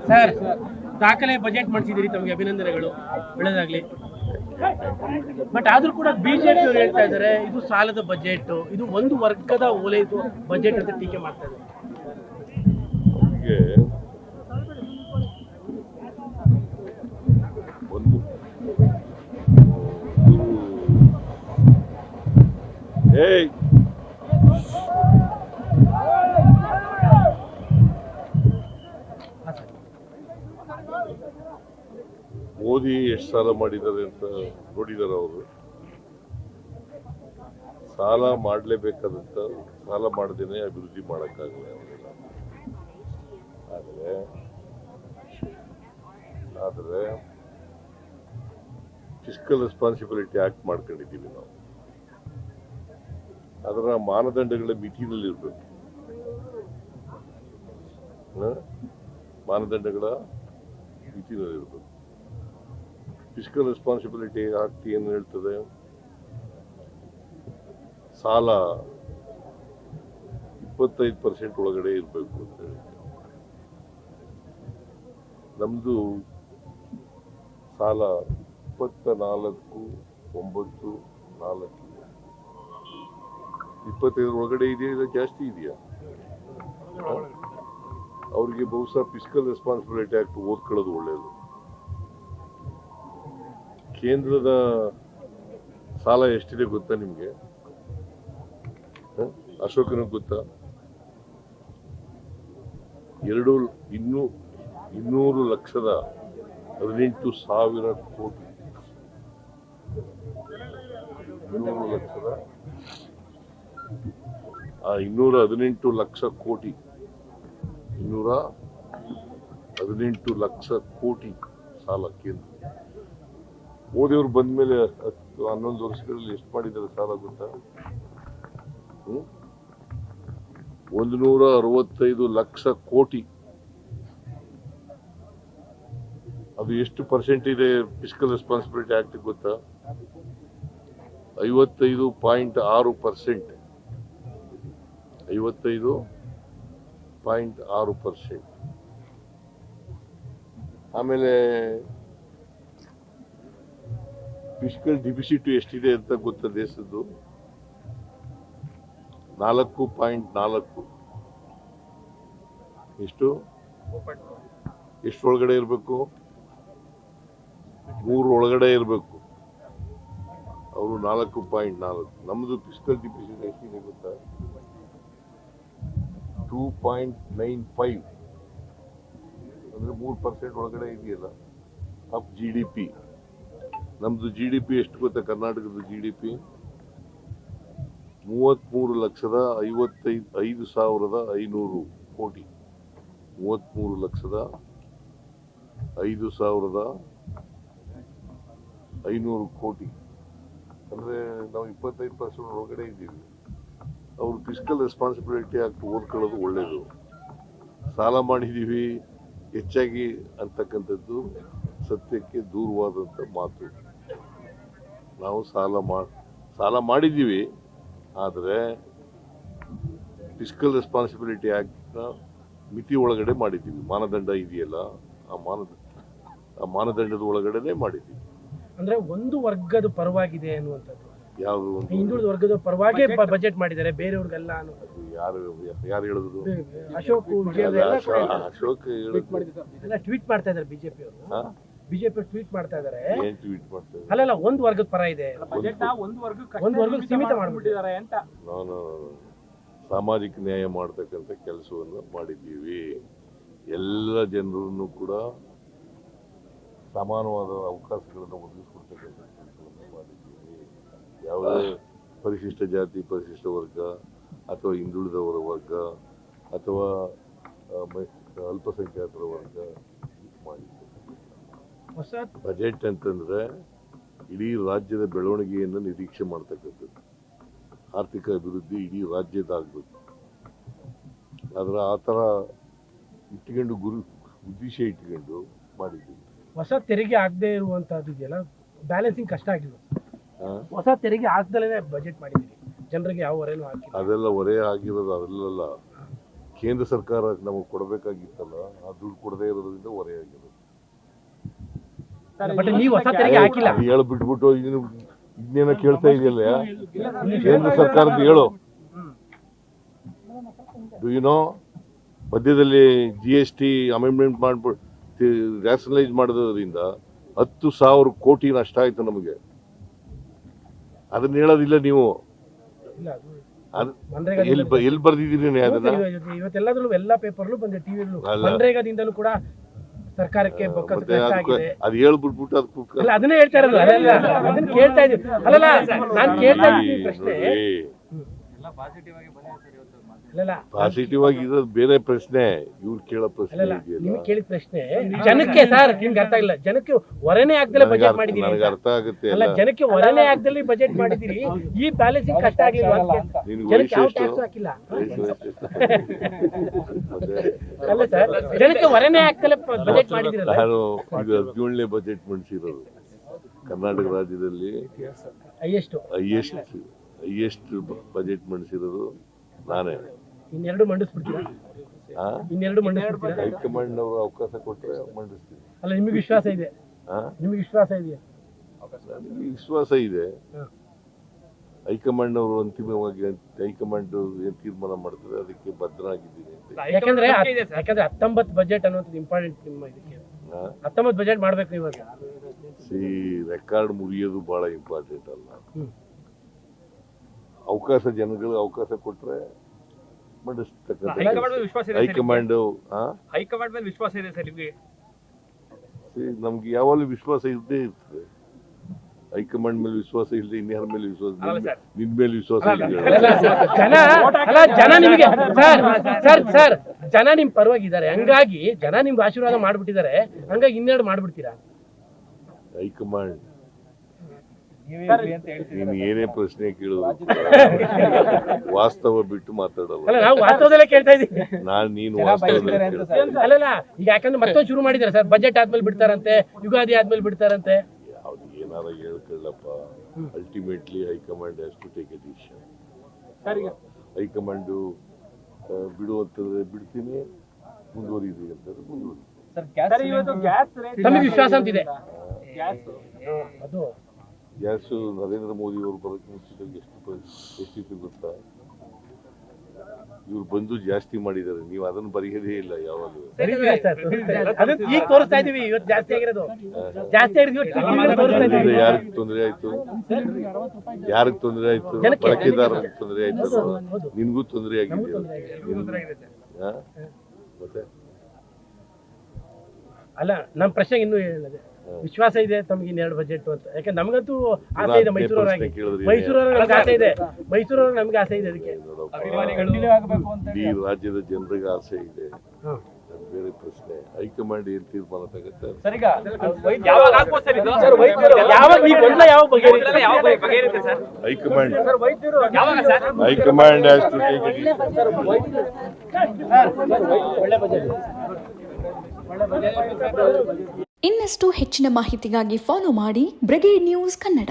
Sir ದಾಖಲೆ budget ಮಾಡಿಸಿದಿರಿ, ತಮಗೆ ಅಭಿನಂದನೆಗಳು, ಒಳ್ಳೆಯದಾಗಲಿ. ಬಟ್ ಆದರೂ ಕೂಡ ಬಿಜೆಪಿ ಅವರು ಹೇಳ್ತಾ ಇದ್ದಾರೆ ಇದು ಸಾಲದ ಬಜೆಟ್, ಇದು ಒಂದು ವರ್ಗದ ಓಲೈದು ಬಜೆಟ್ ಅಂತ ಟೀಕೆ ಮಾಡ್ತಾ ಇದ್ದಾರೆ. ಮೋದಿ ಎಷ್ಟು ಸಾಲ ಮಾಡಿದ್ದಾರೆ ಅಂತ ನೋಡಿದಾರೆ ಅವರು. ಸಾಲ ಮಾಡಲೇಬೇಕಾದಂತ, ಸಾಲ ಮಾಡದೇನೆ ಅಭಿವೃದ್ಧಿ ಮಾಡೋಕ್ಕಾಗಲ್ಲ ಅವರೆಲ್ಲ. ಆದರೆ ಫಿಸ್ಕಲ್ ರೆಸ್ಪಾನ್ಸಿಬಿಲಿಟಿ ಆಕ್ಟ್ ಮಾಡ್ಕೊಂಡಿದ್ದೀವಿ ನಾವು. ಅದರ ಮಾನದಂಡಗಳ ಮಿತಿನಲ್ಲಿರ್ಬೇಕು. ಮಾನದಂಡಗಳ ಮಿತಿನಲ್ಲಿರ್ಬೇಕು. ಫಿಸ್ಕಲ್ ರೆಸ್ಪಾನ್ಸಿಬಿಲಿಟಿ ಆಕ್ಟ್ ಏನು ಹೇಳ್ತದೆ? ಸಾಲ 25% ಒಳಗಡೆ ಇರಬೇಕು ಅಂತ ಹೇಳಿ. ನಮ್ದು ಸಾಲ 24,9,4 25 ಒಳಗಡೆ ಇದೆಯಾ, ಇಲ್ಲ ಜಾಸ್ತಿ ಇದೆಯಾ? ಅವ್ರಿಗೆ ಬಹುಶಃ ಫಿಸ್ಕಲ್ ರೆಸ್ಪಾನ್ಸಿಬಿಲಿಟಿ ಆಕ್ಟ್ ಓದ್ಕೊಳ್ಳೋದು ಒಳ್ಳೆಯದು. ಕೇಂದ್ರದ ಸಾಲ ಎಷ್ಟಿದೆ ಗೊತ್ತಾ ನಿಮ್ಗೆ? ಅಶೋಕನಿಗೆ ಗೊತ್ತಾ? 2,218,000 ಕೋಟಿ. 218 ಲಕ್ಷ ಕೋಟಿ. 218 ಲಕ್ಷ ಕೋಟಿ ಸಾಲ ಕೇಂದ್ರ. ಮೋದಿಯವರು ಬಂದ ಮೇಲೆ 11 ವರ್ಷಗಳಲ್ಲಿ ಎಷ್ಟು ಮಾಡಿದ್ದಾರೆ ಸಾಲ ಗೊತ್ತಾ? 165 ಲಕ್ಷ ಕೋಟಿ. ಅದು ಎಷ್ಟು ಪರ್ಸೆಂಟ್ ಇದೆ ಫಿಸ್ಕಲ್ ರೆಸ್ಪಾನ್ಸಿಬಿಲಿಟಿ ಆಕ್ಟ್ ಗೊತ್ತಾ? 55.6%. 55.6%. ಆಮೇಲೆ ಫಿಸ್ಕಲ್ ಡಿಫಿಸಿಟ್ ಎಷ್ಟಿದೆ ಅಂತ ಗೊತ್ತಾ ದೇಶದ್ದು? 4.4. ಎಷ್ಟು ಒಳಗಡೆ ಇರಬೇಕು? 3 ಒಳಗಡೆ ಇರಬೇಕು. ಅವರು 4.4. ನಮ್ದು ಫಿಸ್ಕಲ್ ಡಿಫಿಸಿಟ್ ಎಷ್ಟಿದೆ ಗೊತ್ತಾ? 2.95. ಅಂದ್ರೆ 3% ಒಳಗಡೆ ಇದೆಯಲ್ಲ ಆಫ್ GDP. ನಮ್ದು GDP ಎಷ್ಟು ಗೊತ್ತಾ? ಕರ್ನಾಟಕದ GDP 33,55,500 ಕೋಟಿ. 33,05,500 ಕೋಟಿ. ಅಂದ್ರೆ ನಾವು 25% ಒಳಗಡೆ ಇದ್ದೀವಿ. ಅವರು ಫಿಸ್ಕಲ್ ರೆಸ್ಪಾನ್ಸಿಬಿಲಿಟಿ ಆಕ್ಟ್ ಓದ್ಕೊಳ್ಳೋದು ಒಳ್ಳೇದು. ಸಾಲ ಮಾಡಿದ್ದೀವಿ ಹೆಚ್ಚಾಗಿ ಅಂತಕ್ಕಂಥದ್ದು ಸತ್ಯಕ್ಕೆ ದೂರವಾದಂಥ ಮಾತು. ನಾವು ಸಾಲ ಮಾಡಿದ್ದೀವಿ, ಆದರೆ ಫಿಸ್ಕಲ್ ರೆಸ್ಪಾನ್ಸಿಬಿಲಿಟಿ ಆಕ್ಟ್ನ ಮಿತಿ ಒಳಗಡೆ ಮಾಡಿದ್ದೀವಿ. ಮಾನದಂಡ ಇದೆಯಲ್ಲ, ಆ ಮಾನದಂಡದ ಒಳಗಡೆನೆ ಮಾಡಿದ್ದೀವಿ. ಅಂದ್ರೆ ಒಂದು ವರ್ಗದ ಪರವಾಗಿದೆ ಅನ್ನುವಂಥದ್ದು. ಯಾವುದು? ಹಿಂದುಳಿದ ವರ್ಗದ ಪರವಾಗಿ ಬಜೆಟ್ ಮಾಡಿದ್ದಾರೆ, ಬೇರೆಯವ್ರಿಗೆಲ್ಲ ಅನ್ನೋದು. ಯಾರು ಹೇಳಿದ್ರು? ಅಶೋಕ್ ಟ್ವೀಟ್ ಮಾಡ್ತಾ ಇದ್ದಾರೆ ಬಿಜೆಪಿ ಅವರು. ಬಿಜೆಪಿ ಟ್ವೀಟ್ ಮಾಡ್ತಾ ಇದ್ದಾರೆ. ಅಲ್ಲ, ಒಂದು ವರ್ಗದ ಪರ ಇದೆ, ಒಂದು ವರ್ಗಕ್ಕೆ ಸೀಮಿತ ಮಾಡ್ಬಿಟ್ಟಿದ್ದಾರೆ ಅಂತ. ನಾನು ಸಾಮಾಜಿಕ ನ್ಯಾಯ ಮಾಡ್ತಕ್ಕಂಥ ಕೆಲಸವನ್ನು ಮಾಡಿದ್ದೀವಿ. ಎಲ್ಲ ಜನರನ್ನು ಕೂಡ ಸಮಾನವಾದ ಅವಕಾಶಗಳನ್ನು ಒದಗಿಸ್ಕೊಡ್ತಕ್ಕಂಥ ಕೆಲಸವನ್ನು ಮಾಡಿದ್ದೀವಿ. ಯಾವುದೇ ಪರಿಶಿಷ್ಟ ಜಾತಿ, ಪರಿಶಿಷ್ಟ ವರ್ಗ ಅಥವಾ ಹಿಂದುಳಿದವರ ವರ್ಗ ಅಥವಾ ಅಲ್ಪಸಂಖ್ಯಾತರ ವರ್ಗ ಮಾಡಿದ್ದೀವಿ. ಬಜೆಟ್ ಅಂತಂದ್ರೆ ಇಡೀ ರಾಜ್ಯದ ಬೆಳವಣಿಗೆಯನ್ನು ನಿರೀಕ್ಷೆ ಮಾಡ್ತಕ್ಕಂಥದ್ದು. ಆರ್ಥಿಕ ಅಭಿವೃದ್ಧಿ ಇಡೀ ರಾಜ್ಯದಾಗಬೇಕು. ಆದ್ರೆ ಆ ಥರ ಇಟ್ಕೊಂಡು ಉದ್ದೇಶ ಇಟ್ಕೊಂಡು ಮಾಡಿದ್ದೀವಿ. ಹೊಸ ತೆರಿಗೆ ಆಗದೆ ಇರುವಂತಹದ್ದು ಇದೆಯಲ್ಲ, ಬ್ಯಾಲೆನ್ಸಿಂಗ್ ಕಷ್ಟ ಆಗಿಲ್ಲ. ಹೊಸ ತೆರಿಗೆ ಹಾಕ್ದಲೇ ಬಜೆಟ್ ಮಾಡಿದ್ದೀರಿ, ಜನರಿಗೆ ಯಾವ ಹೊರೆನೂ ಹಾಕಿ. ಅದೆಲ್ಲ ಹೊರೆ ಆಗಿರೋದು ಅದೆಲ್ಲ ಕೇಂದ್ರ ಸರ್ಕಾರ ನಮಗೆ ಕೊಡಬೇಕಾಗಿತ್ತಲ್ಲ ಆ ದುಡ್ಡು ಕೊಡದೇ ಇರೋದ್ರಿಂದ ಹೊರೆಯಾಗಿರೋದು. ಬಟ್ ನೀವು ಹೊಸ ತೆರಿಗೆ ಹಾಕಿಲ್ಲ. ಹೇಳು ಬಿಟ್ಬಿಟ್ಟು ಇನ್ನೇನ ಕೇಳ್ತಾ ಇದೆಯಲ್ಲ, ಕೇಂದ್ರ ಸರ್ಕಾರದ ಹೇಳು. ಮಧ್ಯದಲ್ಲಿ GST ಅಮೆಂಡ್ಮೆಂಟ್ ಮಾಡ್ಬಿಟ್ಟು ರ್ಯಾಷನಲೈಸ್ ಮಾಡೋದ್ರಿಂದ 10,000 ಕೋಟಿ ನಷ್ಟ ಆಯ್ತು ನಮಗೆ. ಅದನ್ನ ಹೇಳೋದಿಲ್ಲ ನೀವು. ಎಲ್ಲಿ ಬರ್ದಿದ್ದೀರಿ ಅದನ್ನ? ಇವತ್ತೆಲ್ಲದರಲ್ಲೂ ಎಲ್ಲ ಪೇಪರ್ಲು ಬಂದಿದೆ, ಟಿವಿಯಲ್ಲೂ. ಮನ್ರೇಗಾದಿಂದಲೂ ಕೂಡ ಸರ್ಕಾರಕ್ಕೆ ಅದು ಹೇಳ್ಬಿಟ್ಬಿಟ್ಟು ಅಲ್ಲ ಅದನ್ನೇ ಹೇಳ್ತಾ ಇರೋದು. ಅದನ್ನ ಕೇಳ್ತಾ ಇದೀವಿ. ಅಲ್ಲಲ್ಲ ನಾನು ಕೇಳ್ತಾ ಇದ್ದೀನಿ ಪ್ರಶ್ನೆ. ಪಾಸಿಟಿವ್ ಆಗಿ ಇರೋದು ಬೇರೆ ಪ್ರಶ್ನೆ, ಇವ್ರು ಕೇಳೋ ಪ್ರಶ್ನೆ ನಿಮ್ಗೆ ಕೇಳಿದ ಪ್ರಶ್ನೆ ಜನಕ್ಕೆ ಸರ್ ನಿಮ್ಗೆ ಅರ್ಥ ಇಲ್ಲ. ಜನಕ್ಕೆ ಹೊರನೇ ಆಗ್ದಲೇ ಬಜೆಟ್ ಮಾಡಿದೀರಿ. ನನಗೆ ಅರ್ಥ ಆಗುತ್ತೆ. ಅಲ್ಲ ಜನಕ್ಕೆ ಹೊರನೇ ಆಗ್ದಲೇ ಬಜೆಟ್ ಮಾಡಿದಿರಿ. ಈ ಬ್ಯಾಲೆನ್ಸಿಂಗ್ ಕಷ್ಟ ಆಗ್ಲಿಲ್ಲ. ಜನಕ್ಕೆ ಯಾವ ಟ್ಯಾಕ್ಸ್ ಹಾಕಿಲ್ಲ. ಅಲ್ಲ ಸರ್ ಜನಕ್ಕೆ ಹೊರನೇ ಆಗ್ದಲೇ ಬಜೆಟ್ ಮಾಡಿದಿರಲ್ಲ. ನಾನು ಇದು 17ನೇ ಬಜೆಟ್ ಮಂಡಿಸಿರೋದು ಕರ್ನಾಟಕ ರಾಜ್ಯದಲ್ಲಿ. ಹೈಯೆಸ್ಟ್ ಬಜೆಟ್ ಮಂಡಿಸಿರೋದು ನಾನೇ. ಇನ್ನೆರಡು ಮಂಡಿಸ್ಬಿಡ್ತೀರಾ? ಇನ್ನೆರಡು ಮಂಡಿಸ್ಬಿಡ್ತೀರಾ? ಹೈಕಮಾಂಡ್ ಅವರು ಅವಕಾಶ ಕೊಟ್ಟರೆ ಮಂಡಿಸ್ತೀವಿ. ಅಲ್ಲ ನಿಮಗೆ ವಿಶ್ವಾಸ ಇದೆ? ನಿಮಗೆ ವಿಶ್ವಾಸ ಇದೆಯಾ? ನನಗೆ ವಿಶ್ವಾಸ ಇದೆ. ಹೈಕಮಾಂಡ್ ಅವರು ಅಂತಿಮವಾಗಿ ಹೈಕಮಾಂಡ್ ಏನ್ ತೀರ್ಮಾನ ಮಾಡ್ತಾರೆ ಅದಕ್ಕೆ ಬದ್ಧರಾಗಿದ್ದೀನಿ. ಯಾಕಂದ್ರೆ 19 ಬಜೆಟ್ ಅನ್ನೋದು ಇಂಪಾರ್ಟೆಂಟ್ ನಿಮ್ಮ ಇದಕ್ಕೆ. 19 ಬಜೆಟ್ ಮಾಡ್ಬೇಕು ನೀವು. ರೆಕಾರ್ಡ್ ಮುರಿಯೋದು ಬಹಳ ಇಂಪಾರ್ಟೆಂಟ್ ಅಲ್ಲ. ಅವಕಾಶ ಜನಗಳು ಅವಕಾಶ ಕೊಟ್ರೆ ಮಂಡಿಸ್ತಕ್ಕಂಥ ಹೈಕಮಾಂಡ್ ಮೇಲೆ ವಿಶ್ವಾಸ ಇದೆ ಸರ್ ನಿಮಗೆ? ನಮ್ಗೆ ಯಾವಾಗಲೂ ವಿಶ್ವಾಸ ಇದ್ದೇ ಇರ್ತದೆ. ಹೈಕಮಾಂಡ್ ಮೇಲೆ ವಿಶ್ವಾಸ ಇಲ್ಲ, ಇನ್ಯಾರ ಮೇಲೆ ವಿಶ್ವಾಸ? ನಿನ್ ಮೇಲೆ ವಿಶ್ವಾಸ ಜನ ನಿಮಗೆ ಸರ್ ಜನ ನಿಮ್ ಪರವಾಗಿದ್ದಾರೆ. ಹಂಗಾಗಿ ಜನ ನಿಮ್ಗೆ ಆಶೀರ್ವಾದ ಮಾಡ್ಬಿಟ್ಟಿದ್ದಾರೆ. ಹಂಗಾಗಿ ಇನ್ನೆರಡು ಮಾಡ್ಬಿಡ್ತೀರಾ? ಹೈಕಮಾಂಡ್ ನೀನು ಏನೇ ಪ್ರಶ್ನೆ ಕೇಳಿದ್ರು ವಾಸ್ತವ ಬಿಟ್ಟು ಮಾತಾಡಲ್ಲ. ನಾವು ವಾಸ್ತವದಲ್ಲೇ ಕೇಳ್ತಾ ಇದೀವಿ. ನೀನು ವಾಸ್ತವದಲ್ಲಿ ಅಲ್ಲಲ್ಲ ಈಗ ಯಾಕಂದ್ರೆ ಮತ್ತೊಂದು ಶುರು ಮಾಡಿದ್ದಾರೆ ಸರ್. ಬಜೆಟ್ ಆದ್ಮೇಲೆ ಬಿಡ್ತಾರಂತೆ, ಯುಗಾದಿ ಆದ್ಮೇಲೆ ಬಿಡ್ತಾರಂತೆ. ಯಾವ್ದು ಏನಾರ ಹೇಳ್ಕೊಳ್ಳಪ್ಪ. Ultimately high command has to take a decision. High command ಬಿಡುವಂತಂದ್ರೆ ಬಿಡ್ತೀನಿ, ಮುಂದುವರಿದ್ರಿ ಅಂತಂದ್ರೆ ಮುಂದುವರಿತೀನಿ. ನಮಗೆ ವಿಶ್ವಾಸ ಅಂತಿದೆ. ಅದು ಗ್ಯಾಸು ನರೇಂದ್ರ ಮೋದಿ ಅವರು ಬರೋಕ್ಕೆ ಮುಂಚಿತವಾಗಿ ಎಷ್ಟಿತ್ತು ಗೊತ್ತಾ? ಇವ್ರು ಬಂದು ಜಾಸ್ತಿ ಮಾಡಿದ್ದಾರೆ. ನೀವು ಅದನ್ನು ಬರೆಯೋದೇ ಇಲ್ಲ ಯಾವಾಗಲೂ. ಈಗ ತೋರಿಸ್ತಾ ಇದೀವಿ. ಇವತ್ತು ಜಾಸ್ತಿ ಆಗಿರೋದು ಯಾರಿಗೆ ತೊಂದರೆ ಆಯ್ತು? ಯಾರಿಗೆ ತೊಂದರೆ ಆಯ್ತು? ಬಳಕೆದಾರರಿಗೆ ತೊಂದರೆ ಆಯ್ತು. ನಿನ್ಗೂ ತೊಂದರೆ ಆಗಿದೆ. ಮತ್ತೆ ಅಲ್ಲ ನಮ್ಮ ಪ್ರಶ್ನೆಗೆ ಇನ್ನೂ ಹೇಳಿದೆ. ವಿಶ್ವಾಸ ಇದೆ ತಮ್ಗೆ ಇನ್ನೆರಡು ಬಜೆಟ್ ಅಂತ. ಯಾಕಂದ್ರೆ ನಮಗಂತೂ ಆಸೆ ಇದೆ. ಮೈಸೂರವ್ರಿಗೆ ಆಸೆ ಇದೆ. ಮೈಸೂರವ್ರಿಗೆ ನಮ್ಗೆ ಆಸೆ ಇದೆ. ಅದಕ್ಕೆ ಈ ರಾಜ್ಯದ ಜನರಿಗೆ ಆಸೆ ಇದೆ. ಬೇರೆ ಪ್ರಶ್ನೆ ಹೈಕಮಾಂಡ್ ಏನ್ ತೀರ್ಮಾನ ತಗುತ್ತೆ. High command has to take it. ಇನ್ನಷ್ಟು ಹೆಚ್ಚಿನ ಮಾಹಿತಿಗಾಗಿ ಫಾಲೋ ಮಾಡಿ ಬ್ರಿಗೇಡ್ ನ್ಯೂಸ್ ಕನ್ನಡ.